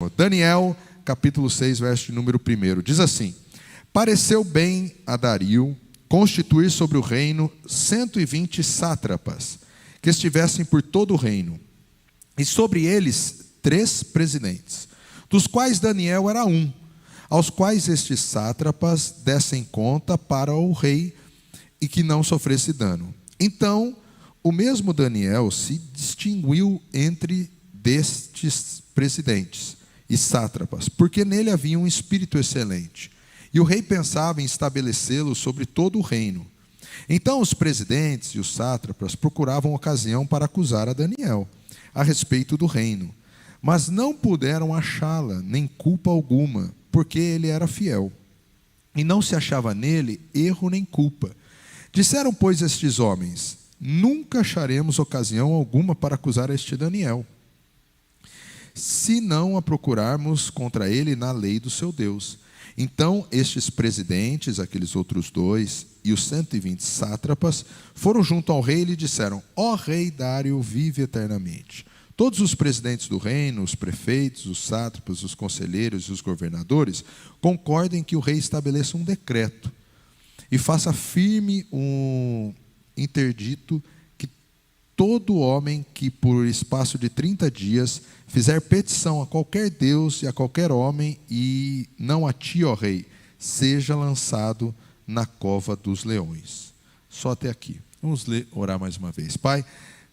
Daniel, capítulo 6, verso de número 1. Diz assim: pareceu bem a Dario constituir sobre o reino 120 sátrapas, que estivessem por todo o reino, e sobre eles 3 presidentes, dos quais Daniel era um, aos quais estes sátrapas dessem conta para o rei, e que não sofresse dano. Então, o mesmo Daniel se distinguiu entre destes presidentes e sátrapas, porque nele havia um espírito excelente, e o rei pensava em estabelecê-lo sobre todo o reino. Então os presidentes e os sátrapas procuravam ocasião para acusar a Daniel a respeito do reino, mas não puderam achá-la, nem culpa alguma, porque ele era fiel, e não se achava nele erro nem culpa. Disseram, pois, estes homens: nunca acharemos ocasião alguma para acusar este Daniel, se não a procurarmos contra ele na lei do seu Deus. Então estes presidentes, aqueles outros 2, e os 120 sátrapas, foram junto ao rei e lhe disseram: ó rei Dário, vive eternamente. Todos os presidentes do reino, os prefeitos, os sátrapas, os conselheiros e os governadores, concordem que o rei estabeleça um decreto e faça firme um interdito, que todo homem que por espaço de 30 dias fizer petição a qualquer Deus e a qualquer homem, e não a ti, ó rei, seja lançado na cova dos leões. Só até aqui. Vamos orar mais uma vez. Pai,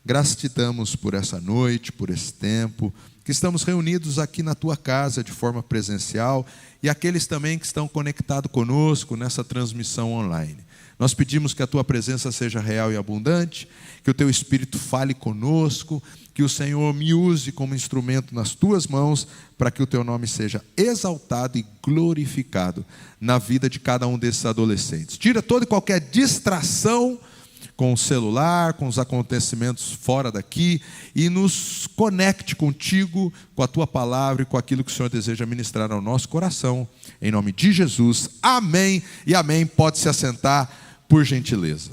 graças te damos por essa noite, por esse tempo, que estamos reunidos aqui na tua casa de forma presencial, e aqueles também que estão conectados conosco nessa transmissão online. Nós pedimos que a tua presença seja real e abundante, que o teu Espírito fale conosco, que o Senhor me use como instrumento nas tuas mãos, para que o teu nome seja exaltado e glorificado na vida de cada um desses adolescentes. Tira toda e qualquer distração com o celular, com os acontecimentos fora daqui, e nos conecte contigo, com a tua palavra e com aquilo que o Senhor deseja ministrar ao nosso coração, em nome de Jesus, amém e amém. Pode se assentar, por gentileza.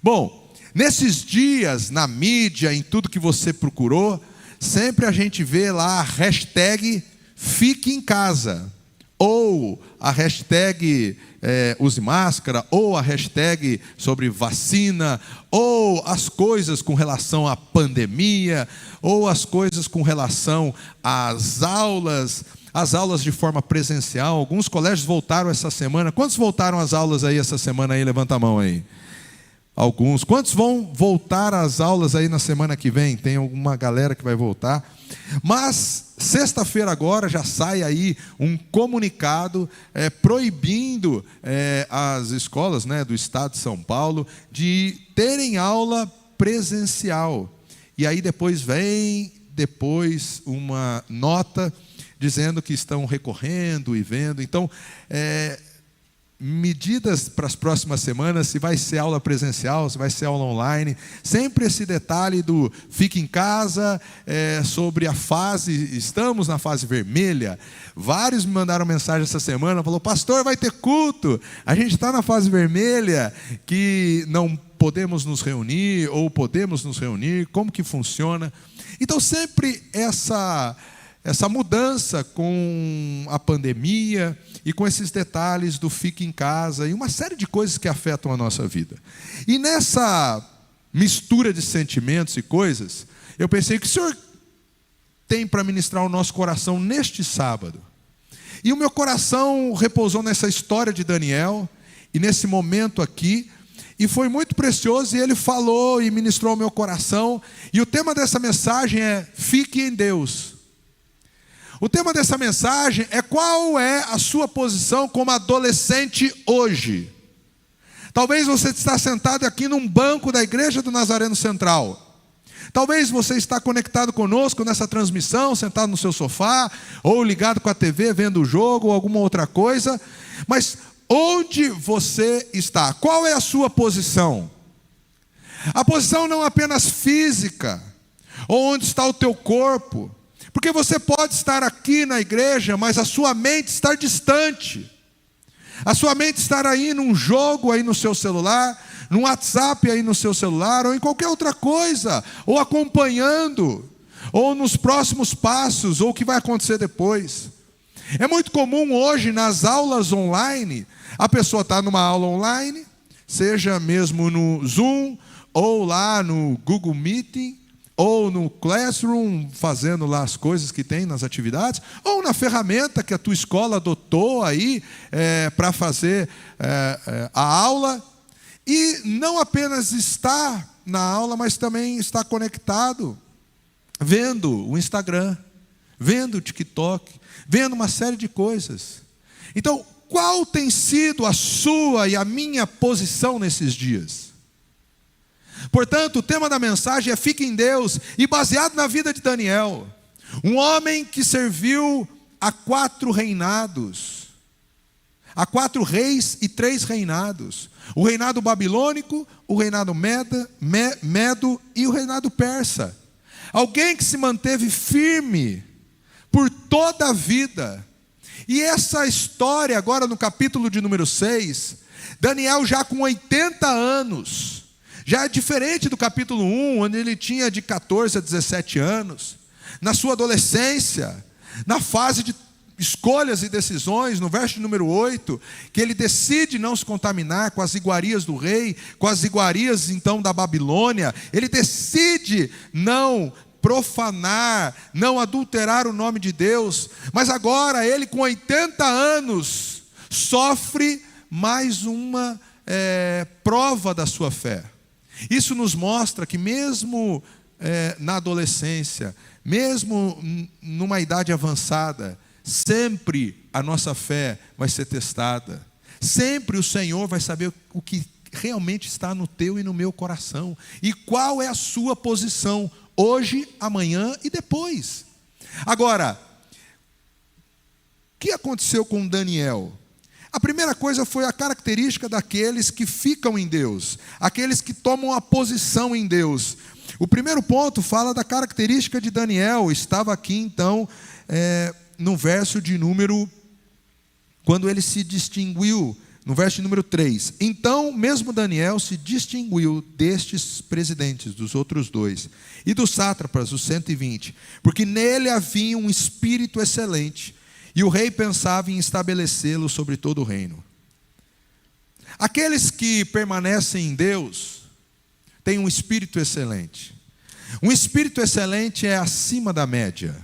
Bom, nesses dias, na mídia, em tudo que você procurou, sempre a gente vê lá a hashtag fique em casa, ou a hashtag use máscara, ou a hashtag sobre vacina, ou as coisas com relação à pandemia, ou as coisas com relação às aulas de forma presencial. Alguns colégios voltaram essa semana. Quantos voltaram às aulas aí essa semana aí? Levanta a mão aí. Alguns. Quantos vão voltar às aulas aí na semana que vem? Tem alguma galera que vai voltar. Mas sexta-feira agora já sai aí um comunicado proibindo as escolas, do estado de São Paulo de terem aula presencial. E aí depois vem uma nota dizendo que estão recorrendo e vendo. Então, medidas para as próximas semanas, se vai ser aula presencial, se vai ser aula online, sempre esse detalhe do fique em casa, sobre a fase, estamos na fase vermelha. Vários me mandaram mensagem essa semana, falou: pastor, vai ter culto, a gente está na fase vermelha, que não podemos nos reunir, ou podemos nos reunir, como que funciona? Então sempre essa mudança com a pandemia e com esses detalhes do fique em casa e uma série de coisas que afetam a nossa vida. E nessa mistura de sentimentos e coisas, eu pensei que o Senhor tem para ministrar o nosso coração neste sábado. E o meu coração repousou nessa história de Daniel e nesse momento aqui, e foi muito precioso, e ele falou e ministrou ao meu coração. E o tema dessa mensagem é fique em Deus. O tema dessa mensagem é: qual é a sua posição como adolescente hoje? Talvez você está sentado aqui num banco da Igreja do Nazareno Central. Talvez você está conectado conosco nessa transmissão, sentado no seu sofá, ou ligado com a TV, vendo o jogo, ou alguma outra coisa. Mas onde você está? Qual é a sua posição? A posição não apenas física, ou onde está o teu corpo. Porque você pode estar aqui na igreja, mas a sua mente está distante. A sua mente está aí num jogo aí no seu celular, num WhatsApp aí no seu celular, ou em qualquer outra coisa, ou acompanhando, ou nos próximos passos, ou o que vai acontecer depois. É muito comum hoje nas aulas online, a pessoa está numa aula online, seja mesmo no Zoom, ou lá no Google Meeting, ou no Classroom, fazendo lá as coisas que tem nas atividades, ou na ferramenta que a tua escola adotou aí para fazer a aula, e não apenas está na aula, mas também está conectado, vendo o Instagram, vendo o TikTok, vendo uma série de coisas. Então, qual tem sido a sua e a minha posição nesses dias? Portanto, o tema da mensagem é Fique em Deus, e baseado na vida de Daniel, um homem que serviu a 4 reinados, a 4 reis e 3 reinados, o reinado babilônico, o reinado medo e o reinado persa. Alguém que se manteve firme por toda a vida. E essa história, agora no capítulo de número 6, Daniel já com 80 anos, já é diferente do capítulo 1, onde ele tinha de 14 a 17 anos, na sua adolescência, na fase de escolhas e decisões, no verso número 8, que ele decide não se contaminar com as iguarias do rei, com as iguarias então da Babilônia, ele decide não profanar, não adulterar o nome de Deus, mas agora ele com 80 anos, sofre mais uma prova da sua fé. Isso nos mostra que mesmo na adolescência, mesmo numa idade avançada, sempre a nossa fé vai ser testada. Sempre o Senhor vai saber o que realmente está no teu e no meu coração. E qual é a sua posição hoje, amanhã e depois. Agora, o que aconteceu com Daniel? A primeira coisa foi a característica daqueles que ficam em Deus, aqueles que tomam a posição em Deus. O primeiro ponto fala da característica de Daniel, estava aqui então no verso de número, quando ele se distinguiu, no verso de número 3. Então, mesmo Daniel se distinguiu destes presidentes, dos outros 2, e dos sátrapas, os 120, porque nele havia um espírito excelente, e o rei pensava em estabelecê-lo sobre todo o reino. Aqueles que permanecem em Deus têm um espírito excelente. Um espírito excelente é acima da média.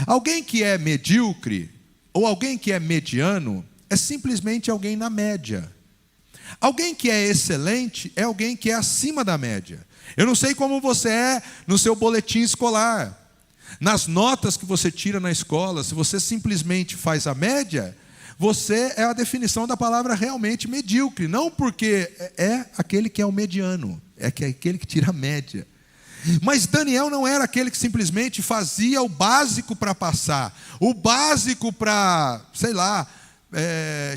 Alguém que é medíocre, ou alguém que é mediano, é simplesmente alguém na média. Alguém que é excelente é alguém que é acima da média. Eu não sei como você é no seu boletim escolar, nas notas que você tira na escola. Se você simplesmente faz a média, você é a definição da palavra realmente medíocre. Não porque é aquele que é o mediano, é aquele que tira a média. Mas Daniel não era aquele que simplesmente fazia o básico para passar, o básico para,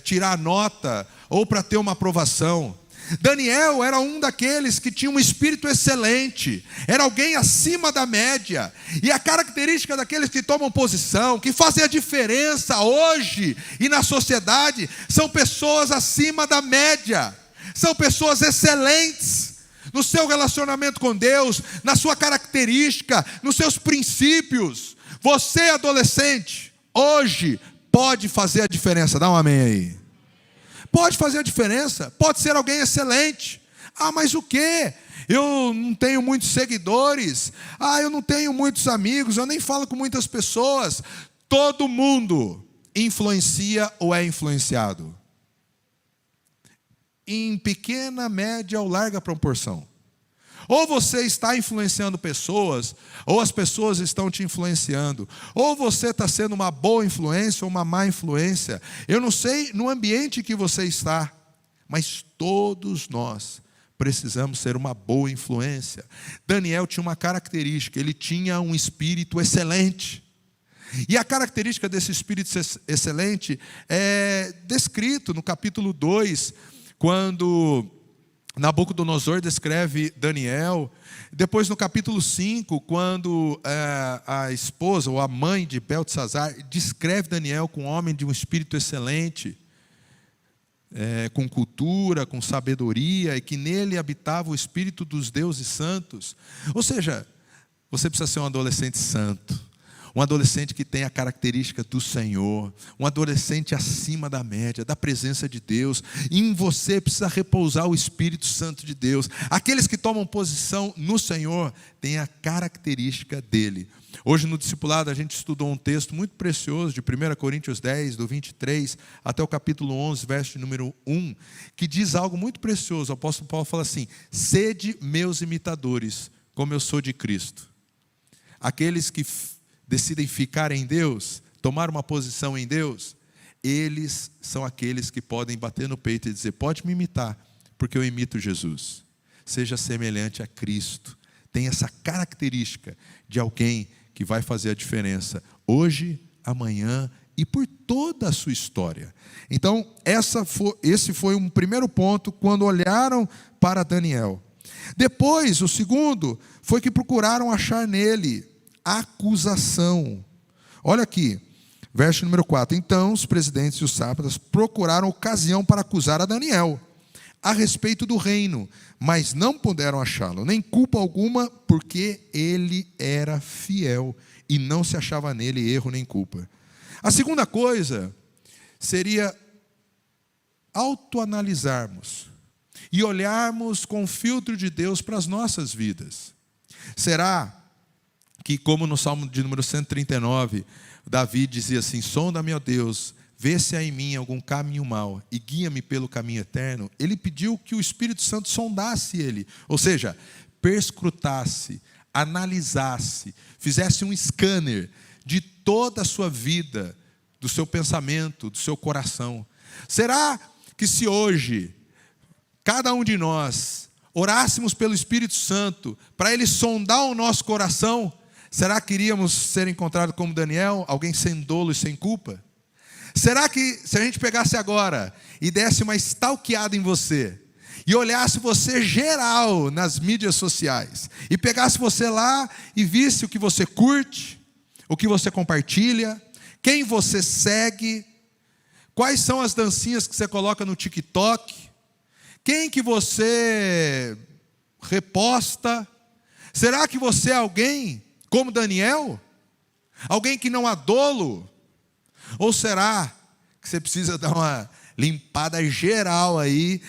tirar nota, ou para ter uma aprovação. Daniel era um daqueles que tinha um espírito excelente, era alguém acima da média. E a característica daqueles que tomam posição, que fazem a diferença hoje e na sociedade, são pessoas acima da média, são pessoas excelentes no seu relacionamento com Deus, na sua característica, nos seus princípios. Você, adolescente, hoje pode fazer a diferença. Dá um amém aí. Pode fazer a diferença, pode ser alguém excelente. Ah, mas o quê? Eu não tenho muitos seguidores. Ah, eu não tenho muitos amigos, eu nem falo com muitas pessoas. Todo mundo influencia ou é influenciado. Em pequena, média ou larga proporção. Ou você está influenciando pessoas, ou as pessoas estão te influenciando. Ou você está sendo uma boa influência ou uma má influência. Eu não sei no ambiente que você está, mas todos nós precisamos ser uma boa influência. Daniel tinha uma característica, ele tinha um espírito excelente. E a característica desse espírito excelente é descrito no capítulo 2, quando Nabucodonosor descreve Daniel. Depois no capítulo 5, quando a esposa ou a mãe de Beltesazar descreve Daniel com um homem de um espírito excelente, com cultura, com sabedoria, e que nele habitava o espírito dos deuses santos. Ou seja, Você precisa ser um adolescente santo, um adolescente que tem a característica do Senhor, um adolescente acima da média, da presença de Deus. E em você precisa repousar o Espírito Santo de Deus. Aqueles que tomam posição no Senhor têm a característica dele. Hoje no discipulado a gente estudou um texto muito precioso de 1 Coríntios 10, do 23 até o capítulo 11, verso número 1, que diz algo muito precioso. O apóstolo Paulo fala assim: sede meus imitadores, como eu sou de Cristo. Aqueles que decidem ficar em Deus, tomar uma posição em Deus, eles são aqueles que podem bater no peito e dizer: pode me imitar, porque eu imito Jesus. Seja semelhante a Cristo. Tem essa característica de alguém que vai fazer a diferença hoje, amanhã e por toda a sua história. Então, esse foi um primeiro ponto quando olharam para Daniel. Depois, o segundo, foi que procuraram achar nele acusação. Olha aqui, verso número 4. Então, os presidentes e os sátrapas procuraram ocasião para acusar a Daniel a respeito do reino, mas não puderam achá-lo, nem culpa alguma, porque ele era fiel e não se achava nele erro nem culpa. A segunda coisa seria autoanalisarmos e olharmos com o filtro de Deus para as nossas vidas. Será que, como no Salmo de número 139, Davi dizia assim: sonda-me, ó Deus, vê se há em mim algum caminho mau e guia-me pelo caminho eterno. Ele pediu que o Espírito Santo sondasse ele, ou seja, perscrutasse, analisasse, fizesse um scanner de toda a sua vida, do seu pensamento, do seu coração. Será que se hoje cada um de nós orássemos pelo Espírito Santo para ele sondar o nosso coração, será que iríamos ser encontrados como Daniel, alguém sem dolo e sem culpa? Será que se a gente pegasse agora e desse uma stalkeada em você e olhasse você geral nas mídias sociais e pegasse você lá e visse o que você curte, o que você compartilha, quem você segue, quais são as dancinhas que você coloca no TikTok, quem que você reposta? Será que você é alguém como Daniel? Alguém que não há dolo? Ou será que você precisa dar uma limpada geral aí,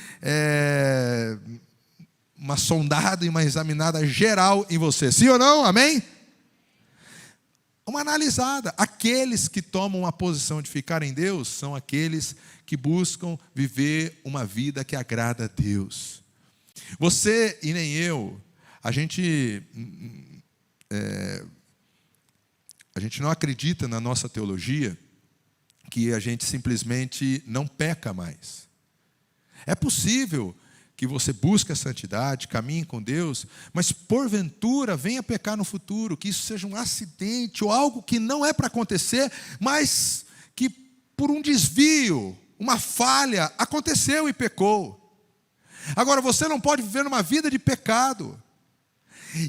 uma sondada e uma examinada geral em você? Sim ou não? Amém? Uma analisada. Aqueles que tomam a posição de ficar em Deus são aqueles que buscam viver uma vida que agrada a Deus. Você e nem eu, a gente não acredita na nossa teologia que a gente simplesmente não peca mais. É possível que você busque a santidade, caminhe com Deus, mas porventura venha pecar no futuro, que isso seja um acidente ou algo que não é para acontecer, mas que por um desvio, uma falha, aconteceu e pecou. Agora você não pode viver numa vida de pecado.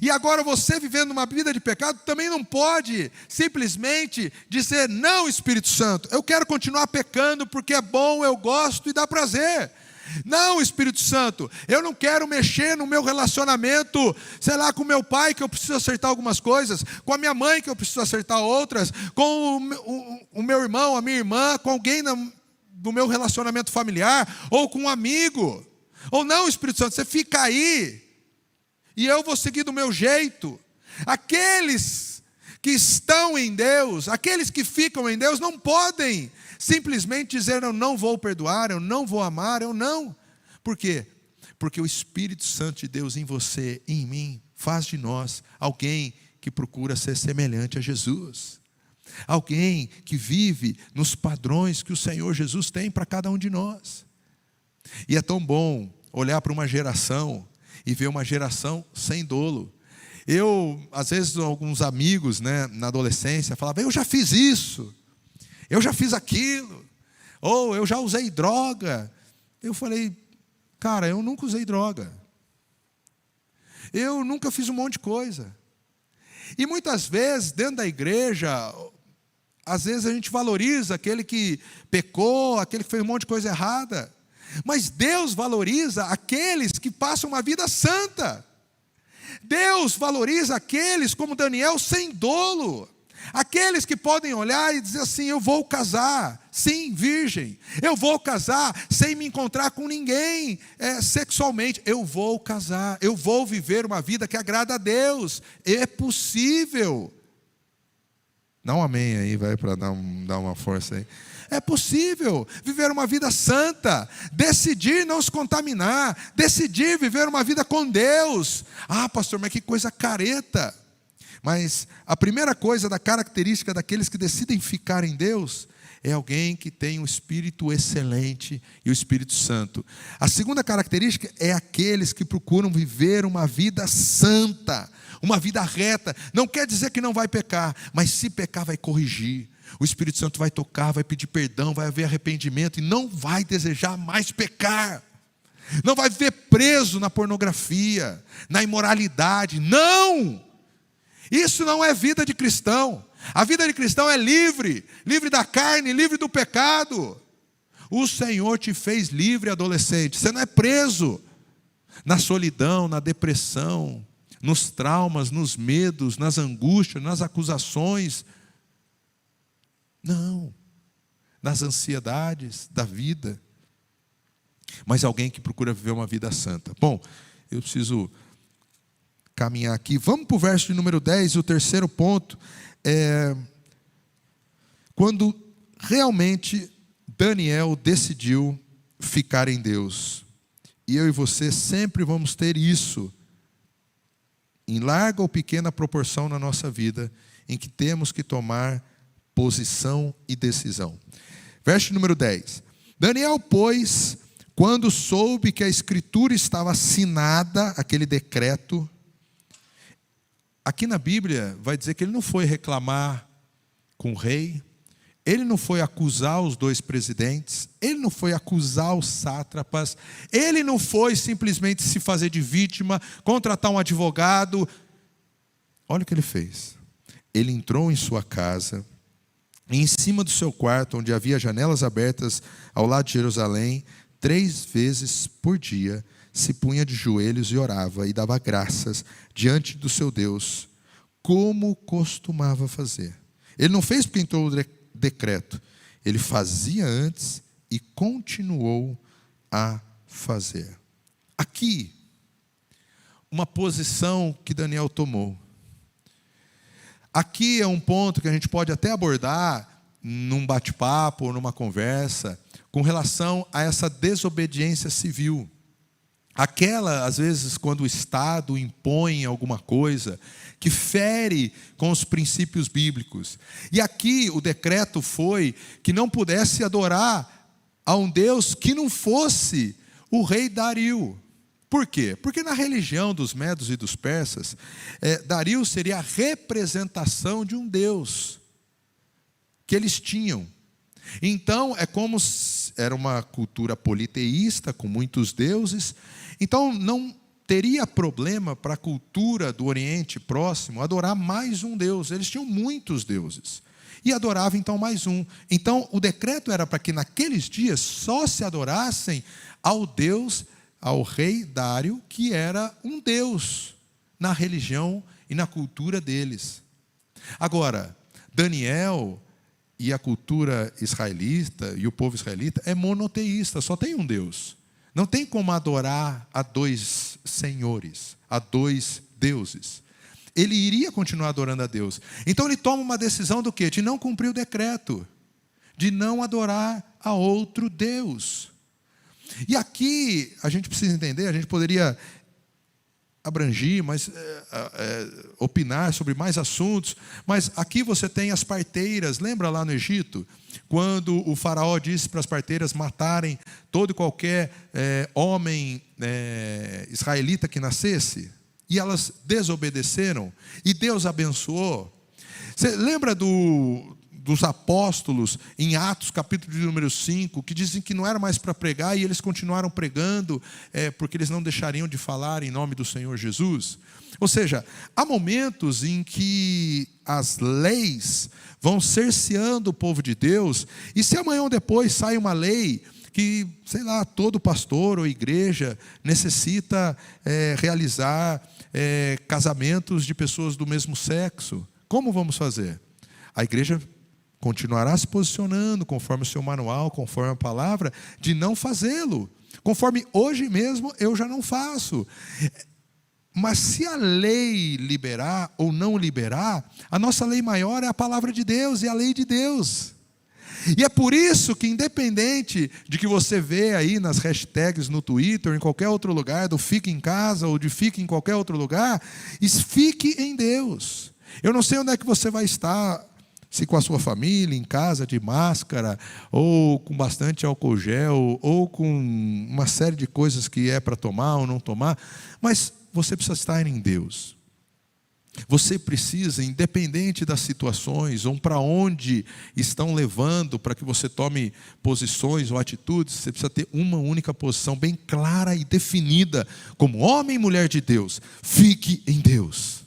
E agora você vivendo uma vida de pecado também não pode simplesmente dizer: não, Espírito Santo, eu quero continuar pecando porque é bom, eu gosto e dá prazer. Não, Espírito Santo, eu não quero mexer no meu relacionamento, sei lá, com meu pai, que eu preciso acertar algumas coisas, com a minha mãe, que eu preciso acertar outras, com o meu irmão, a minha irmã, com alguém do meu relacionamento familiar, ou com um amigo. Ou não, Espírito Santo, você fica aí e eu vou seguir do meu jeito. Aqueles que estão em Deus, aqueles que ficam em Deus, não podem simplesmente dizer: eu não vou perdoar, eu não vou amar, eu não. Por quê? Porque o Espírito Santo de Deus em você e em mim faz de nós alguém que procura ser semelhante a Jesus. Alguém que vive nos padrões que o Senhor Jesus tem para cada um de nós. E é tão bom olhar para uma geração e ver uma geração sem dolo. Eu, às vezes, alguns amigos, na adolescência, falavam: eu já fiz isso, eu já fiz aquilo, ou eu já usei droga. Eu falei: cara, eu nunca usei droga. Eu nunca fiz um monte de coisa. E muitas vezes, dentro da igreja, às vezes a gente valoriza aquele que pecou, aquele que fez um monte de coisa errada. Mas Deus valoriza aqueles que passam uma vida santa. Deus valoriza aqueles como Daniel sem dolo. Aqueles que podem olhar e dizer assim: eu vou casar, sim, virgem. Eu vou casar sem me encontrar com ninguém sexualmente. Eu vou casar, eu vou viver uma vida que agrada a Deus. É possível. Dá um amém aí, vai, para dar uma força aí. É possível viver uma vida santa, decidir não se contaminar, decidir viver uma vida com Deus. Ah, pastor, mas que coisa careta. Mas a primeira coisa da característica daqueles que decidem ficar em Deus é alguém que tem um espírito excelente e o Espírito Santo. A segunda característica é aqueles que procuram viver uma vida santa, uma vida reta. Não quer dizer que não vai pecar, mas se pecar vai corrigir. O Espírito Santo vai tocar, vai pedir perdão, vai haver arrependimento e não vai desejar mais pecar. Não vai viver preso na pornografia, na imoralidade. Não! Isso não é vida de cristão. A vida de cristão é livre, livre da carne, livre do pecado. O Senhor te fez livre, adolescente. Você não é preso na solidão, na depressão, nos traumas, nos medos, nas angústias, nas acusações. Não, nas ansiedades da vida. Mas alguém que procura viver uma vida santa. Bom, eu preciso caminhar aqui. Vamos para o verso de número 10, o terceiro ponto. Quando realmente Daniel decidiu ficar em Deus. E eu e você sempre vamos ter isso, em larga ou pequena proporção na nossa vida, em que temos que tomar posição e decisão. Verso número 10. Daniel, pois, quando soube que a escritura estava assinada, aquele decreto, aqui na Bíblia vai dizer que ele não foi reclamar com o rei, ele não foi acusar os dois presidentes, ele não foi acusar os sátrapas, ele não foi simplesmente se fazer de vítima, contratar um advogado. Olha o que ele fez. Ele entrou em sua casa, e em cima do seu quarto, onde havia janelas abertas ao lado de Jerusalém, 3 vezes por dia, se punha de joelhos e orava e dava graças diante do seu Deus, como costumava fazer. Ele não fez porque entrou o decreto, ele fazia antes e continuou a fazer. Aqui, uma posição que Daniel tomou. Aqui é um ponto que a gente pode até abordar num bate-papo ou numa conversa, com relação a essa desobediência civil. Aquela, às vezes, quando o Estado impõe alguma coisa que fere com os princípios bíblicos. E aqui o decreto foi que não pudesse adorar a um Deus que não fosse o rei Dario. Por quê? Porque na religião dos medos e dos persas, Dario seria a representação de um Deus que eles tinham. Então, é como se era uma cultura politeísta, com muitos deuses. Então, não teria problema para a cultura do Oriente Próximo adorar mais um Deus. Eles tinham muitos deuses. E adoravam, então, mais um. Então, o decreto era para que naqueles dias só se adorassem ao Deus, ao rei Dário, que era um Deus na religião e na cultura deles. Agora, Daniel e a cultura israelita e o povo israelita é monoteísta, só tem um Deus. Não tem como adorar a 2 senhores, a 2 deuses. Ele iria continuar adorando a Deus. Então ele toma uma decisão do quê? De não cumprir o decreto, de não adorar a outro Deus. E aqui a gente precisa entender, a gente poderia abrangir, mas opinar sobre mais assuntos, mas aqui você tem as parteiras. Lembra lá no Egito, quando o faraó disse para as parteiras matarem todo e qualquer homem israelita que nascesse? E elas desobedeceram, e Deus abençoou. Você lembra dos apóstolos em Atos, capítulo de número 5, que dizem que não era mais para pregar, e eles continuaram pregando, porque eles não deixariam de falar em nome do Senhor Jesus? Ou seja, há momentos em que as leis vão cerceando o povo de Deus, e se amanhã ou depois sai uma lei que, sei lá, todo pastor ou igreja necessita realizar casamentos de pessoas do mesmo sexo. Como vamos fazer? A igreja continuará se posicionando conforme o seu manual, conforme a palavra, de não fazê-lo. Conforme hoje mesmo eu já não faço. Mas se a lei liberar ou não liberar, a nossa lei maior é a palavra de Deus e a lei de Deus. E é por isso que, independente de que você vê aí nas hashtags no Twitter, ou em qualquer outro lugar, do fique em casa ou de fique em qualquer outro lugar, fique em Deus. Eu não sei onde é que você vai estar, se com a sua família, em casa, de máscara, ou com bastante álcool gel, ou com uma série de coisas que é para tomar ou não tomar, mas você precisa estar em Deus. Você precisa, independente das situações, ou para onde estão levando, para que você tome posições ou atitudes, você precisa ter uma única posição bem clara e definida, como homem e mulher de Deus. Fique em Deus.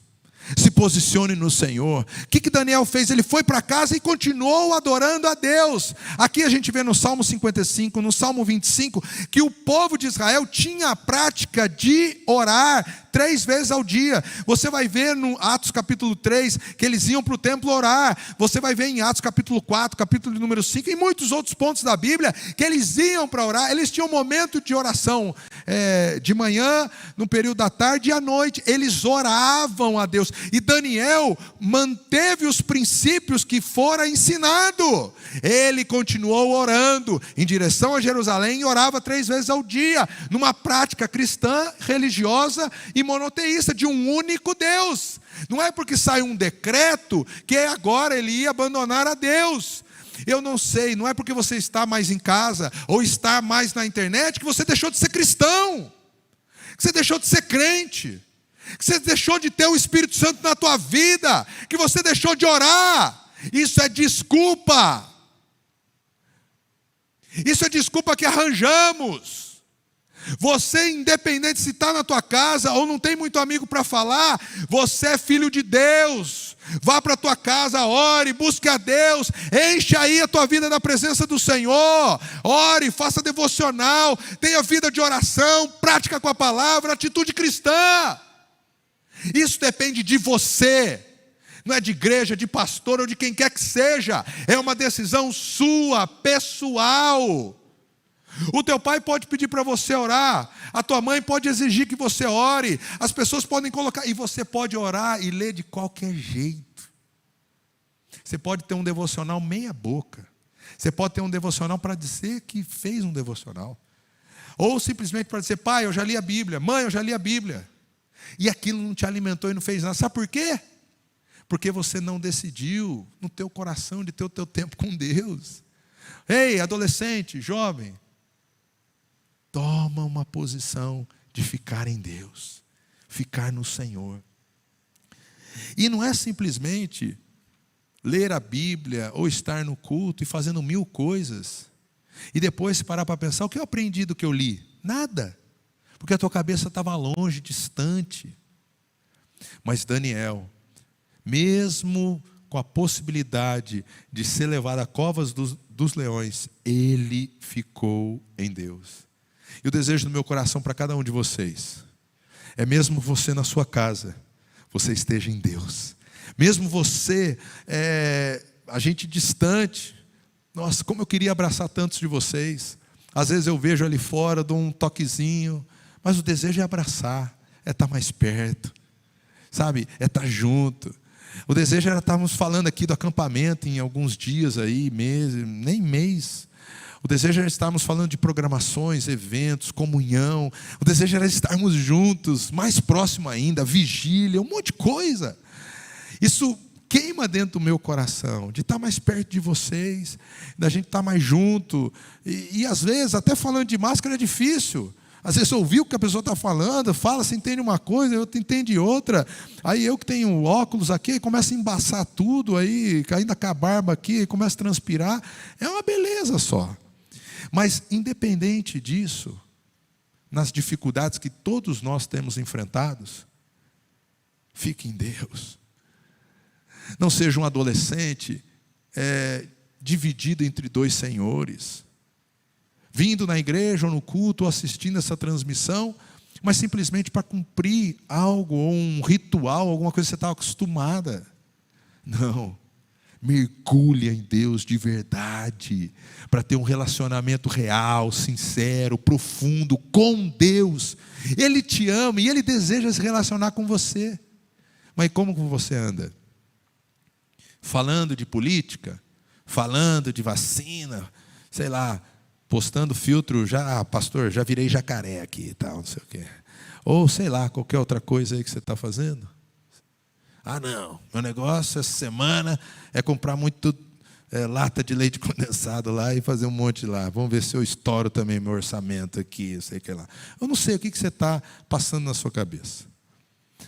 Se posicione no Senhor. O que Daniel fez? Ele foi para casa e continuou adorando a Deus. Aqui a gente vê no Salmo 55, no Salmo 25, que o povo de Israel tinha a prática de orar 3 vezes ao dia. Você vai ver no Atos capítulo 3, que eles iam para o templo orar. Você vai ver em Atos capítulo 4, capítulo número 5, e muitos outros pontos da Bíblia, que eles iam para orar. Eles tinham um momento de oração, de manhã, no período da tarde e à noite. Eles oravam a Deus. E Daniel manteve os princípios que fora ensinado. Ele continuou orando em direção a Jerusalém e orava 3 vezes ao dia, numa prática cristã, religiosa e monoteísta, de um único Deus. Não é porque sai um decreto que agora ele ia abandonar a Deus. Eu não sei, não é porque você está mais em casa ou está mais na internet que você deixou de ser cristão, que você deixou de ser crente, que você deixou de ter o Espírito Santo na tua vida, que você deixou de orar. Isso é desculpa. Isso é desculpa que arranjamos. Você, independente se está na tua casa ou não tem muito amigo para falar, você é filho de Deus. Vá para a tua casa, ore, busque a Deus, enche aí a tua vida da presença do Senhor. Ore, faça devocional, tenha vida de oração, prática com a palavra, atitude cristã. Isso depende de você. Não é de igreja, de pastor ou de quem quer que seja. É uma decisão sua, pessoal. O teu pai pode pedir para você orar, a tua mãe pode exigir que você ore, as pessoas podem colocar, e você pode orar e ler de qualquer jeito. Você pode ter um devocional meia boca, você pode ter um devocional para dizer que fez um devocional, ou simplesmente para dizer, pai, eu já li a Bíblia, mãe, eu já li a Bíblia, e aquilo não te alimentou e não fez nada. Sabe por quê? Porque você não decidiu no teu coração de ter o teu tempo com Deus. Ei, adolescente, jovem, toma uma posição de ficar em Deus, ficar no Senhor. E não é simplesmente ler a Bíblia ou estar no culto e fazendo 1000 coisas e depois parar para pensar, o que eu aprendi do que eu li? Nada, porque a tua cabeça estava longe, distante. Mas Daniel, mesmo com a possibilidade de ser levado a covas dos leões, ele ficou em Deus. E o desejo do meu coração para cada um de vocês é, mesmo você na sua casa, você esteja em Deus. Mesmo você, a gente distante, nossa, como eu queria abraçar tantos de vocês. Às vezes eu vejo ali fora, dou um toquezinho, mas o desejo é abraçar, é estar mais perto, sabe? É estar junto. O desejo era estarmos falando aqui do acampamento em alguns dias aí, nem mês. O desejo era estarmos falando de programações, eventos, comunhão. O desejo era estarmos juntos, mais próximo ainda, vigília, um monte de coisa. Isso queima dentro do meu coração, de estar mais perto de vocês, da gente estar mais junto. E às vezes, até falando de máscara é difícil. Às vezes ouvir o que a pessoa está falando, fala, você entende uma coisa, outro entende outra. Aí eu que tenho óculos aqui, começa a embaçar tudo, aí ainda com a barba aqui, começa a transpirar. É uma beleza só. Mas independente disso, nas dificuldades que todos nós temos enfrentados, fique em Deus. Não seja um adolescente dividido entre 2 senhores. vindo na igreja ou no culto, ou assistindo essa transmissão, mas simplesmente para cumprir algo, ou um ritual, alguma coisa que você estava acostumada. Não. Mergulha em Deus de verdade, para ter um relacionamento real, sincero, profundo com Deus. Ele te ama e Ele deseja se relacionar com você. Mas como você anda? Falando de política, falando de vacina, sei lá, postando filtro, pastor, já virei jacaré aqui e tal, não sei o quê. Ou sei lá, qualquer outra coisa aí que você está fazendo. Não, meu negócio essa semana é comprar muito lata de leite condensado lá e fazer um monte lá. Vamos ver se eu estouro também meu orçamento aqui, eu sei que lá. Eu não sei o que você está passando na sua cabeça.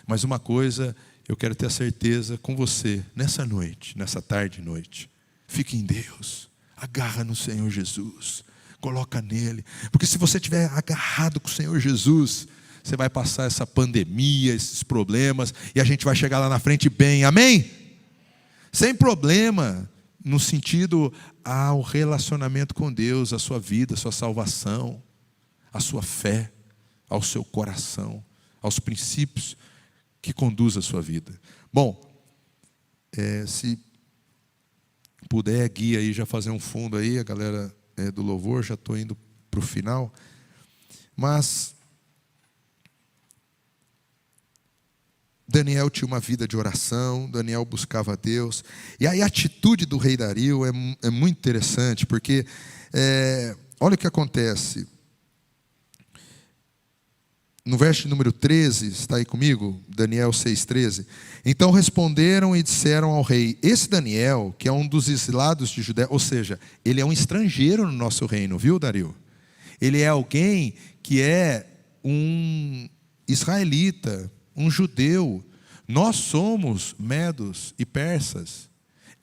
Mas uma coisa, eu quero ter a certeza com você, nessa noite, nessa tarde e noite. Fique em Deus, agarra no Senhor Jesus, coloca nele. Porque se você estiver agarrado com o Senhor Jesus, você vai passar essa pandemia, esses problemas, e a gente vai chegar lá na frente bem, amém? Sem problema, no sentido ao relacionamento com Deus, a sua vida, a sua salvação, a sua fé, ao seu coração, aos princípios que conduzem a sua vida. Bom, se puder, guia aí, já fazer um fundo aí, a galera do louvor, já estou indo para o final, mas Daniel tinha uma vida de oração, Daniel buscava a Deus. E aí a atitude do rei Dario é muito interessante, porque olha o que acontece. No verso número 13, está aí comigo? Daniel 6,13. Então responderam e disseram ao rei: esse Daniel, que é um dos exilados de Judéia, ou seja, ele é um estrangeiro no nosso reino, viu, Dario? Ele é alguém que é um israelita, um judeu. Nós somos medos e persas.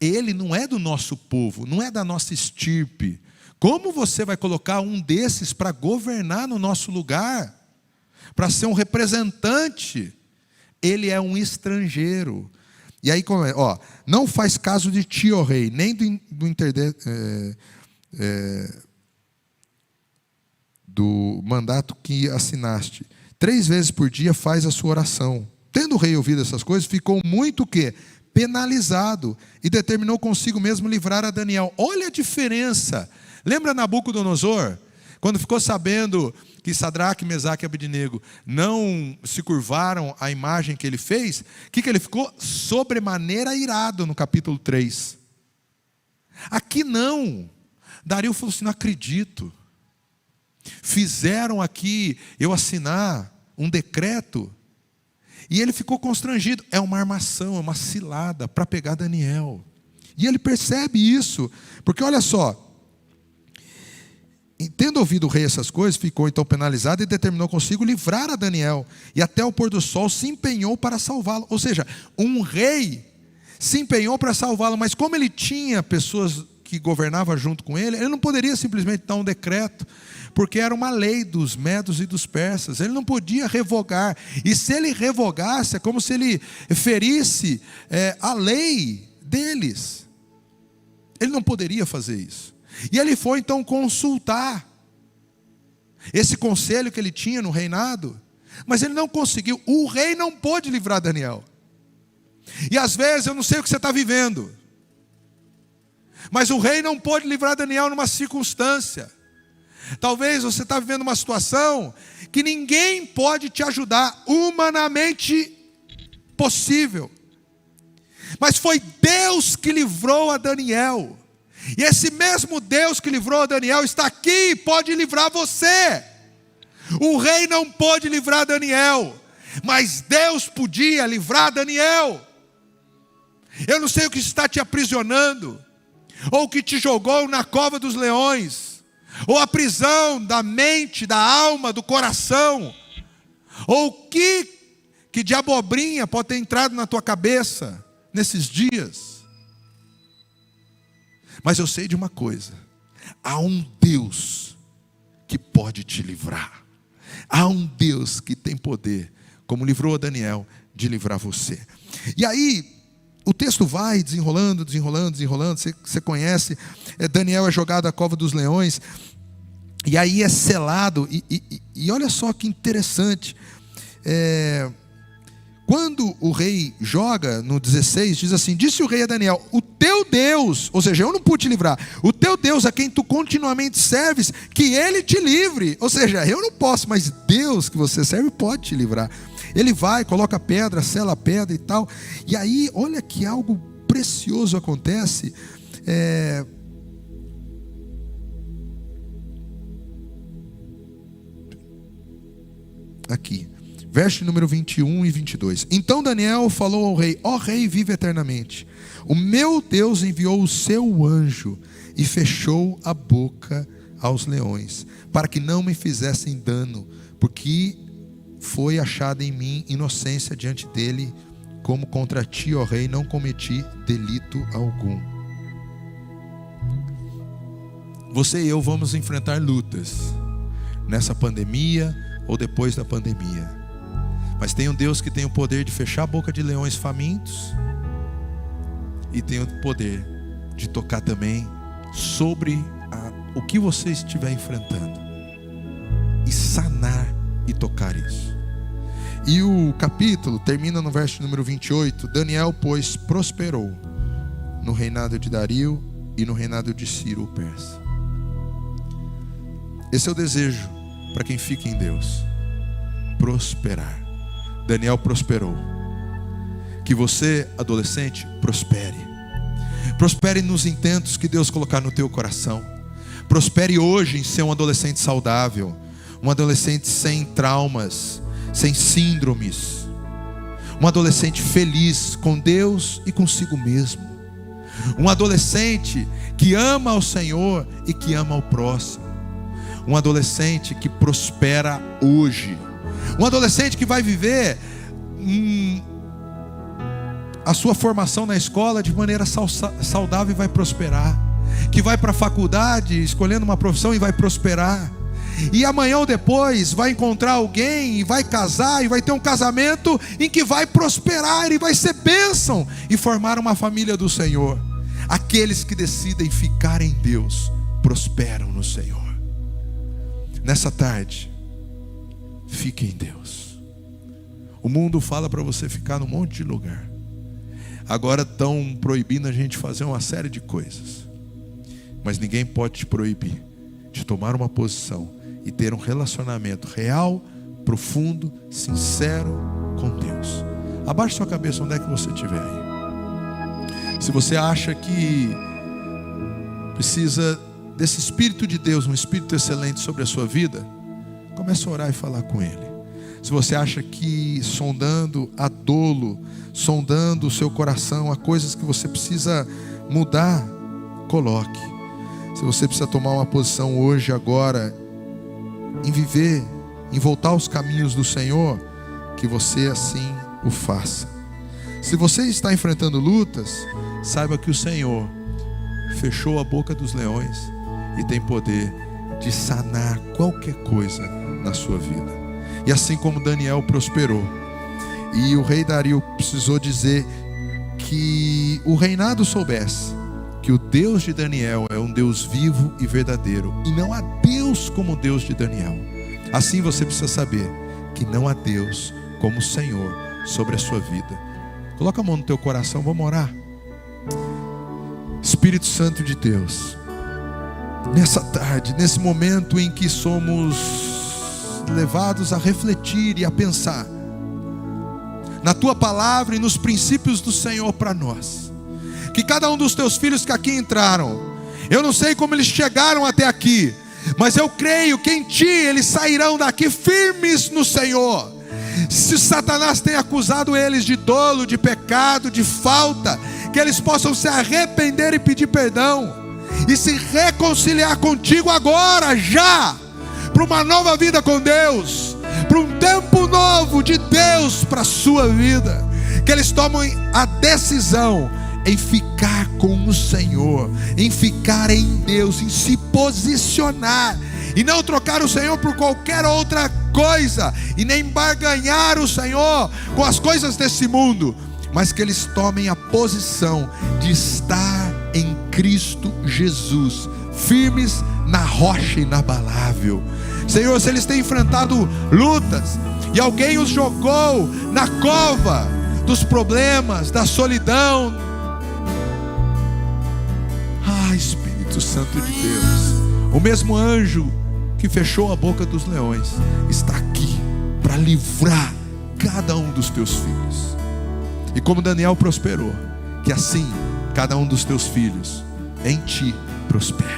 Ele não é do nosso povo, não é da nossa estirpe. Como você vai colocar um desses para governar no nosso lugar? Para ser um representante? Ele é um estrangeiro. E aí, não faz caso de ti, ó rei, nem do mandato que assinaste. 3 vezes por dia faz a sua oração. Tendo o rei ouvido essas coisas, ficou muito o quê? Penalizado, e determinou consigo mesmo livrar a Daniel. Olha a diferença. Lembra Nabucodonosor? Quando ficou sabendo que Sadraque, Mesaque e Abednego não se curvaram à imagem que ele fez, o que ele ficou? Sobremaneira irado no capítulo 3. Aqui não. Dario falou assim: não acredito. Fizeram aqui eu assinar um decreto, e ele ficou constrangido. É uma armação, é uma cilada para pegar Daniel. E ele percebe isso, porque olha só, tendo ouvido o rei essas coisas, ficou então penalizado e determinou consigo livrar a Daniel, e até o pôr do sol se empenhou para salvá-lo. Ou seja, um rei se empenhou para salvá-lo, mas como ele tinha pessoas que governavam junto com ele, ele não poderia simplesmente dar um decreto, porque era uma lei dos medos e dos persas. Ele não podia revogar, e se ele revogasse, é como se ele ferisse a lei deles. Ele não poderia fazer isso. E ele foi então consultar esse conselho que ele tinha no reinado, mas ele não conseguiu. O rei não pôde livrar Daniel. E às vezes eu não sei o que você está vivendo, mas o rei não pôde livrar Daniel numa circunstância. Talvez você está vivendo uma situação que ninguém pode te ajudar, humanamente possível, mas foi Deus que livrou a Daniel. E esse mesmo Deus que livrou a Daniel está aqui e pode livrar você. O rei não pôde livrar Daniel, mas Deus podia livrar Daniel. Eu não sei o que está te aprisionando, ou que te jogou na cova dos leões, ou a prisão da mente, da alma, do coração, ou que de abobrinha pode ter entrado na tua cabeça nesses dias. Mas eu sei de uma coisa: há um Deus que pode te livrar. Há um Deus que tem poder, como livrou a Daniel, de livrar você. E aí o texto vai desenrolando, desenrolando, desenrolando. Você conhece, Daniel é jogado à cova dos leões. E aí é selado, e olha só que interessante, quando o rei joga no 16, diz assim: disse o rei a Daniel, o teu Deus, ou seja, eu não pude te livrar, o teu Deus a quem tu continuamente serves, que ele te livre. Ou seja, eu não posso, mas Deus que você serve pode te livrar. Ele vai, coloca a pedra, sela a pedra e tal. E aí, olha que algo precioso acontece. Aqui, verso número 21 e 22. Então Daniel falou ao rei: ó rei, vive eternamente. O meu Deus enviou o seu anjo e fechou a boca aos leões, para que não me fizessem dano, porque foi achada em mim inocência diante dele, como contra ti, ó rei, não cometi delito algum. Você e eu vamos enfrentar lutas nessa pandemia ou depois da pandemia, mas tem um Deus que tem o poder de fechar a boca de leões famintos, e tem o poder de tocar também sobre o que você estiver enfrentando, e sanar e tocar isso. E o capítulo termina no verso número 28. Daniel, pois, prosperou no reinado de Dario e no reinado de Ciro o persa. Esse é o desejo para quem fica em Deus: prosperar. Daniel prosperou. Que você, adolescente, prospere. Prospere nos intentos que Deus colocar no teu coração. Prospere hoje em ser um adolescente saudável, um adolescente sem traumas, sem síndromes, um adolescente feliz com Deus e consigo mesmo, um adolescente que ama ao Senhor e que ama ao próximo, um adolescente que prospera hoje, um adolescente que vai viver a sua formação na escola de maneira saudável e vai prosperar, que vai para a faculdade escolhendo uma profissão e vai prosperar, e amanhã ou depois vai encontrar alguém e vai casar e vai ter um casamento em que vai prosperar e vai ser bênção e formar uma família do Senhor. Aqueles que decidem ficar em Deus prosperam no Senhor. Nessa tarde, fique em Deus. O mundo fala para você ficar num monte de lugar. Agora estão proibindo a gente fazer uma série de coisas, mas ninguém pode te proibir de tomar uma posição e ter um relacionamento real, profundo, sincero com Deus. Abaixe sua cabeça onde é que você estiver aí. Se você acha que precisa desse Espírito de Deus, um Espírito excelente sobre a sua vida, comece a orar e falar com Ele. Se você acha que sondando a dolo, sondando o seu coração, há coisas que você precisa mudar, coloque. Se você precisa tomar uma posição hoje, agora, em viver, em voltar aos caminhos do Senhor, que você assim o faça. Se você está enfrentando lutas, saiba que o Senhor fechou a boca dos leões e tem poder de sanar qualquer coisa na sua vida. E assim como Daniel prosperou, e o rei Dario precisou dizer que o reinado soubesse que o Deus de Daniel é um Deus vivo e verdadeiro, e não há Deus como o Deus de Daniel. Assim você precisa saber que não há Deus como o Senhor sobre a sua vida. Coloca a mão no teu coração, vamos orar. Espírito Santo de Deus, nessa tarde, nesse momento em que somos levados a refletir e a pensar na tua palavra e nos princípios do Senhor para nós, que cada um dos teus filhos que aqui entraram, eu não sei como eles chegaram até aqui, mas eu creio que em ti eles sairão daqui firmes no Senhor. Se Satanás tem acusado eles de dolo, de pecado, de falta, que eles possam se arrepender e pedir perdão e se reconciliar contigo agora, já, para uma nova vida com Deus, para um tempo novo de Deus para a sua vida. Que eles tomem a decisão em ficar com o Senhor, em ficar em Deus, em se posicionar e não trocar o Senhor por qualquer outra coisa, e nem barganhar o Senhor com as coisas desse mundo, mas que eles tomem a posição de estar em Cristo Jesus, firmes na rocha inabalável. Senhor, se eles têm enfrentado lutas e alguém os jogou na cova dos problemas, da solidão, Espírito Santo de Deus, o mesmo anjo que fechou a boca dos leões está aqui para livrar cada um dos teus filhos. E como Daniel prosperou, que assim cada um dos teus filhos em ti prospere,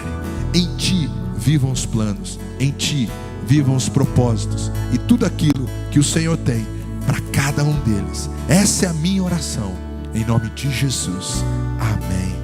em ti vivam os planos, em ti vivam os propósitos e tudo aquilo que o Senhor tem para cada um deles. Essa é a minha oração, em nome de Jesus. Amém.